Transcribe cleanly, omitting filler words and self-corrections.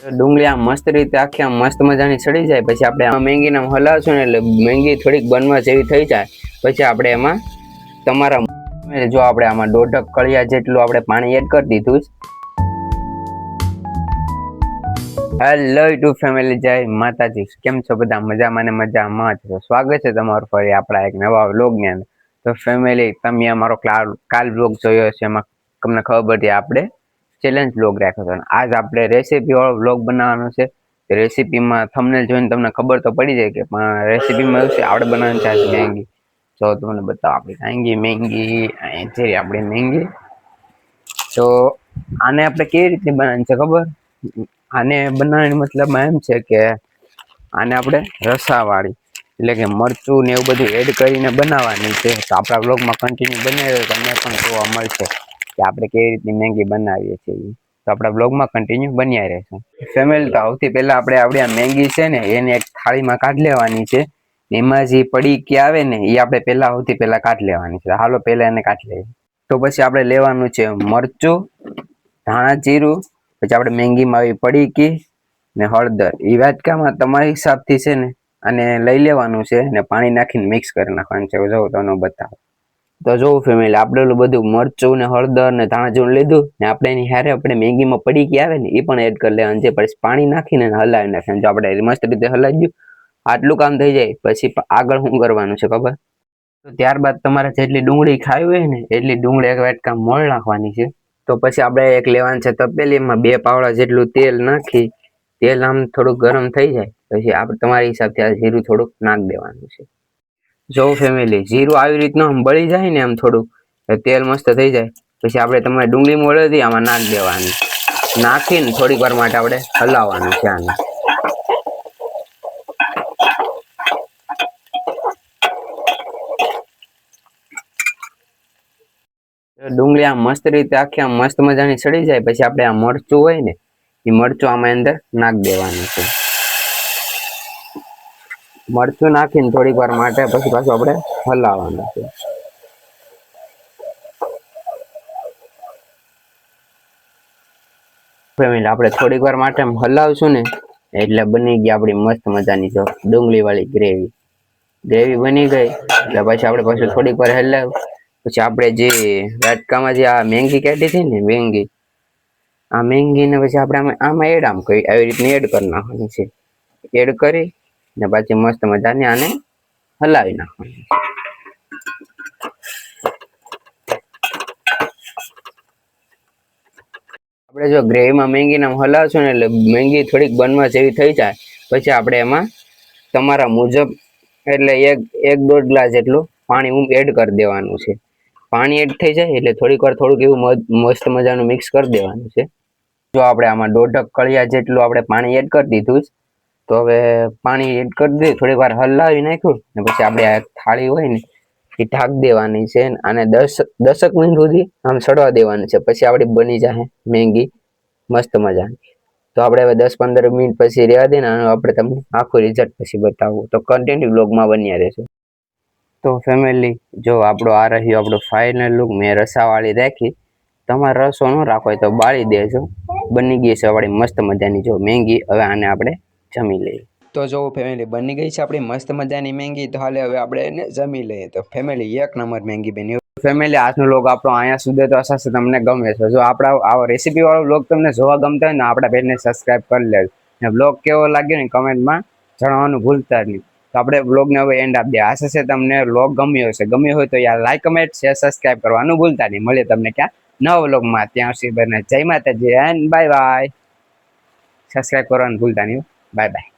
ડુંગળી આમ મસ્ત રીતે આખી આમ મસ્ત મજાની સડી જાય પછી આપણે આ મેંગીને આમ હલાવશું ને એટલે મેંગી થોડીક બનવા જેવી થઈ જાય પછી આપણે એમાં તમારા જો આપણે આમાં દોઢક કળિયા જેટલું આપણે પાણી એડ કરી દીધું. હેલો યુટ્યુબ ફેમિલી, જય માતાજી. કેમ છો બધા? મજામાં ને મજામાં જ. સ્વાગત છે તમારું ફરી આપણા એક નવા વ્લોગની અંદર. તો ફેમિલી, તમે અમારો કાલ વ્લોગ જોયો છે, એમાં તમને ખબર પડી આપણે ચેલેન્જ વ્લોગ રાખ્યો હતો. આજ આપણે રેસીપી વાળો વ્લોગ બનાવવાનો છે. રેસીપીમાં થંબનેલ જોઈને તમને ખબર તો પડી જાય કે પણ રેસીપીમાં એવું છે આપણે બનાવવાની છે મેંગી. તો તમને બતાવો આપણી મેંગી આપણી મેંગી. તો આને આપણે કેવી રીતે બનાવવાની છે ખબર? આને બનાવવાનો મતલબ એમ છે કે આને આપણે રસાવાળી એટલે કે મરચું ને એવું બધું એડ કરીને બનાવવાની છે. તો આપણા વ્લોગમાં કન્ટિન્યુ બનાવ્યો તમને પણ જોવા મળશે કે આપણે કેવી રીતની મેંગી બનાવીએ છીએ. તો આપણા વ્લોગમાં કન્ટિન્યુ બન્યા રહેશે. ફેમિલી, તો સૌથી પહેલા આપણે આપણી આ મેંગી છે ને એને એક થાળીમાં કાઢી લેવાની છે. એમાં જે પડીકી આવે ને એ આપણે સૌથી પહેલા કાઢી લેવાની છે. હાલો પહેલા એને કાઢી લઈએ. તો પછી આપણે લેવાનું છે મરચું, ધાણા જીરું, પછી આપણે મેંગીમાં આવી પડીકી ને હળદર. એ વાટકામાં તમારા હિસાબથી છે ને અને લઈ લેવાનું છે ને પાણી નાખીને મિક્સ કરી નાખવાનું છે. જો તમને બતાવો તો જોવું ફેમિલી, આપણે ઓલું બધું મરચું ને હળદર ને ધાણા જીરું લીધું ને આપણે એની હારે આપણે મેંગીમાં પડીકી આવે ને એ પણ એડ કરી લેવાની છે. પછી પાણી નાખીને હલાવી નાખવાનું. જો આપણે મસ્ત રીતે હલાવી દઉં, આટલું કામ થઈ જાય પછી આગળ શું કરવાનું છે ખબર? તો ત્યારબાદ તમારે જેટલી ડુંગળી ખાવી હોય ને એટલી ડુંગળી એક વાટકા મોળ નાખવાની છે. તો પછી આપણે એક લેવાનું છે તપેલીમાં 2 પાવડા જેટલું તેલ નાખી, તેલ આમ થોડુંક ગરમ થઈ જાય પછી આપણે તમારી હિસાબથી આ જીરું થોડુંક નાખ દેવાનું છે. જો ફેમિલી, જીરું આવી રીતનું આમ બળી જાય ને આમ થોડું તેલ મસ્ત થઈ જાય પછી આપણે તમારે ડુંગળી મોળી હતી આમાં નાખ દેવાની. નાખીને થોડીક વાર માટે આપણે હલાવવાનું છે આને. ડુંગળી આમ મસ્ત રીતે આખી આમ મસ્ત મજાની સડી જાય પછી આપણે આ મરચું હોય ને એ મરચું આમાં અંદર નાખ દેવાનું છે. મરચું નાખીને થોડીક વાર માટે પછી પાછું આપણે હલાવવાનું છે. આપણે થોડીક વાર માટે હલાવશું ને એટલે બની ગઈ આપણી મસ્ત મજાની જો ડુંગળી વાળી ગ્રેવી બની ગઈ. એટલે પછી આપણે પાછું થોડીક વાર હલાવ પછી આપણે જે વાટકામાં જે આ મેંગી કાઢી હતી ને આ મેંગીને પછી આપણે આમાં આવી રીતની એડ કરી નાખવાની છે. એડ કરી ને પછી મસ્ત મજાની આને હલાવી નાખવાની. આપણે જો ગ્રેવીમાં મેંગીને હલાવશું ને એટલે મેંગી થોડીક બનવા જેવી થઈ જાય પછી આપણે એમાં તમારા મુજબ એટલે એક દોઢ ગ્લાસ જેટલું પાણી એડ કરી દેવાનું છે. પાણી એડ થઈ જાય એટલે થોડીક વાર થોડુંક એવું મસ્ત મજાનું મિક્સ કરી દેવાનું છે. જો આપણે આમાં દોઢક કળિયા જેટલું આપણે પાણી એડ કરી દીધું. તો હવે પાણી એડ કરી દઈએ, થોડીક વાર હલાવી નાખ્યું ને પછી આપણે આ થાળી હોય ને એ ઢાંક દેવાની છે અને 10 મિનિટ સુધી આમ સડવા દેવાની છે. પછી આપણી બની જાય મેંગી મસ્ત મજાની. તો આપણે હવે 10-15 મિનિટ પછી રહેવા દઈએ ને આપણે તમને આખું રિઝલ્ટ પછી બતાવું. તો કન્ટિન્યુ બ્લોગમાં બન્યા રહેશું. તો ફેમિલી, જો આપણો આ રહ્યો આપણો ફાઇનલ લુક. મેં રસાવાળી રાખી, તમારે રસો ન રાખો હોય તો બાળી દેજો. બની ગઈ છે આપણી મસ્ત મજાની જો મેંગી. હવે આને આપણે જમી લઈએ. તો જો ફેમિલી, બની ગઈ છે આપણી મસ્ત મજાની મેંગી. તો હાલે હવે આપણે એને જમી લઈએ. તો ફેમિલી, એક નંબર મેંગી બની. ફેમિલી, આજનો વ્લોગ આપણો અહીંયા સુધી તો આશા છે તમને ગમે છે. જો આપણા આવો રેસીપી વાળો વ્લોગ તમને જોવા ગમતા હોય ને આપણા પેજને સબસ્ક્રાઇબ કરી લેજો. ને વ્લોગ કેવો લાગ્યો ને કમેન્ટમાં જણાવવાનું ભૂલતા નહીં. તો આપણે વ્લોગને હવે એન્ડ આપી દઈએ. આશા છે તમને વ્લોગ ગમ્યો હશે. ગમ્યો હોય તો યાર લાઈક, કમેન્ટ, શેર, સબસ્ક્રાઇબ કરવાનું ભૂલતા નહીં. મળીએ તમને ક્યાં નવા વ્લોગમાં. ત્યાં સુધી જય માતાજી એન્ડ બાય બાય. સબસ્ક્રાઇબ કરવાનું ભૂલતા નહીં. Bye bye.